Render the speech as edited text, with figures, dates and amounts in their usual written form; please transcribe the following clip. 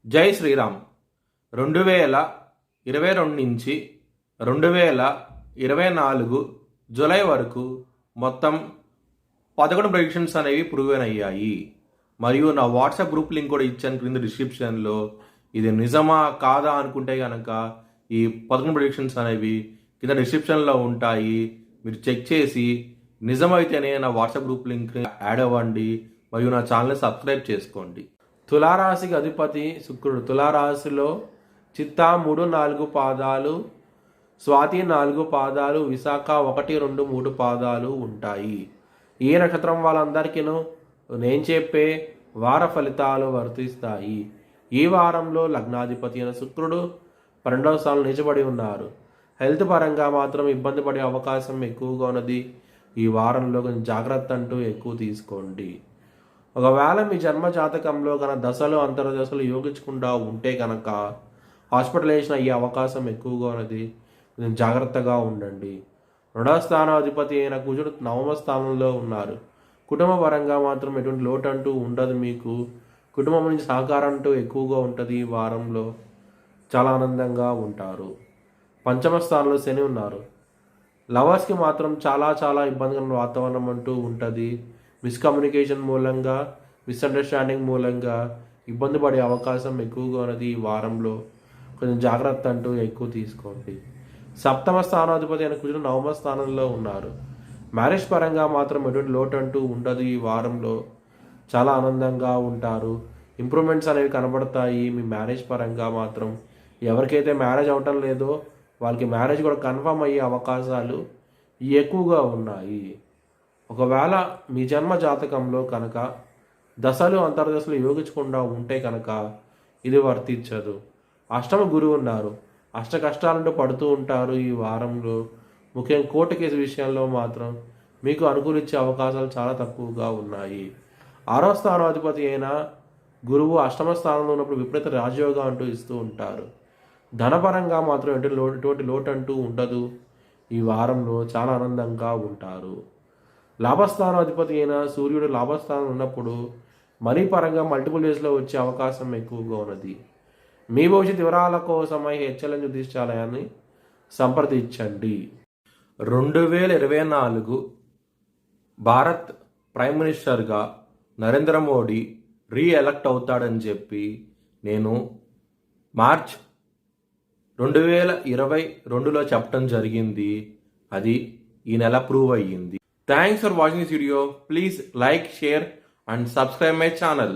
జై శ్రీరామ్. 2022 నుంచి 2024 జూలై వరకు మొత్తం 11 ప్రెడిక్షన్స్ అనేవి ప్రూవెన్ అయ్యాయి. మరియు నా వాట్సాప్ గ్రూప్ లింక్ కూడా ఇచ్చాను క్రింద డిస్క్రిప్షన్లో. ఇది నిజమా కాదా అనుకుంటే కనుక ఈ 11 ప్రెడిక్షన్స్ అనేవి కింద డిస్క్రిప్షన్లో ఉంటాయి. మీరు చెక్ చేసి నిజమైతేనే నా వాట్సాప్ గ్రూప్ లింక్ యాడ్ అవ్వండి మరియు నా ఛానల్ని సబ్స్క్రైబ్ చేసుకోండి. తులారాశికి అధిపతి శుక్రుడు. తులారాశిలో చిత్తా 3, 4 పాదాలు, స్వాతి 4 పాదాలు, విశాఖ 1, 2, 3 పాదాలు ఉంటాయి. ఏ నక్షత్రం వాళ్ళందరికీను నేను చెప్పే వార ఫలితాలు వర్తిస్తాయి. ఈ వారంలో లగ్నాధిపతి అయిన శుక్రుడు 12వ స్థానంలో నిలబడి ఉన్నారు. హెల్త్ పరంగా మాత్రం ఇబ్బంది పడే అవకాశం ఎక్కువగా ఉన్నది. ఈ వారంలో కొంచెం జాగ్రత్త అంటూ ఎక్కువ తీసుకోండి. ఒకవేళ మీ జన్మ జాతకంలో కనుక దశలు అంతర్దశలు యోగించకుండా ఉంటే కనుక హాస్పిటలైజేషన్ అయ్యే అవకాశం ఎక్కువగా ఉన్నది. కొంచెం జాగ్రత్తగా ఉండండి. 2వ స్థానాధిపతి అయిన కుజుడు 9వ స్థానంలో ఉన్నారు. కుటుంబ పరంగా మాత్రం ఎటువంటి లోటు అంటూ ఉండదు. మీకు కుటుంబం నుంచి సహకారం అంటూ ఎక్కువగా ఉంటుంది. ఈ వారంలో చాలా ఆనందంగా ఉంటారు. 5వ స్థానంలో శని ఉన్నారు. లవర్స్కి మాత్రం చాలా ఇబ్బందికరమైన వాతావరణం అంటూ ఉంటుంది. మిస్కమ్యూనికేషన్ మూలంగా, మిస్అండర్స్టాండింగ్ మూలంగా ఇబ్బంది పడే అవకాశం ఎక్కువగా ఉన్నది. ఈ వారంలో కొంచెం జాగ్రత్త అంటూ ఎక్కువ తీసుకోండి. 7వ స్థానాధిపతి అయిన కుజుడు 9వ స్థానంలో ఉన్నారు. మ్యారేజ్ పరంగా మాత్రం ఎటువంటి లోటు అంటూ ఉండదు. ఈ వారంలో చాలా ఆనందంగా ఉంటారు. ఇంప్రూవ్మెంట్స్ అనేవి కనబడతాయి. మీ మ్యారేజ్ పరంగా మాత్రం ఎవరికైతే మ్యారేజ్ అవటం లేదో వాళ్ళకి మ్యారేజ్ కూడా కన్ఫర్మ్ అయ్యే అవకాశాలు ఎక్కువగా ఉన్నాయి. ఒకవేళ మీ జన్మ జాతకంలో కనుక దశలు అంతర్దశలు యోగించకుండా ఉంటే కనుక ఇది వర్తించదు. అష్టమ గురువు ఉన్నారు. అష్ట కష్టాలంటూ పడుతూ ఉంటారు. ఈ వారంలో ముఖ్యంగా కోర్టు కేసు విషయంలో మాత్రం మీకు అనుకూలించే అవకాశాలు చాలా తక్కువగా ఉన్నాయి. 6వ స్థానాధిపతి అయిన గురువు అష్టమ స్థానంలో ఉన్నప్పుడు విపరీత రాజయోగం అంటూ ఇస్తూ ఉంటారు. ధనపరంగా మాత్రం ఎటువంటి లోటు అంటూ ఉండదు. ఈ వారంలో చాలా ఆనందంగా ఉంటారు. లాభస్థానాధిపతి అయిన సూర్యుడు లాభస్థానం ఉన్నప్పుడు మనీ పరంగా మల్టిపుల్ వేస్లో వచ్చే అవకాశం ఎక్కువగా ఉన్నది. మీ భవిష్యత్ వివరాల కోసమై హెచ్ఎల్ఎన్ జ్యోతిష్యాలయాన్ని సంప్రదించండి. 2024 భారత్ ప్రైమ్ మినిస్టర్గా నరేంద్ర మోడీ రీఎలక్ట్ అవుతాడని చెప్పి నేను మార్చ్ 2022లో చెప్పడం జరిగింది. అది ఈ నెల ప్రూవ్ అయ్యింది. Thanks for watching this video. Please like, share and subscribe my channel.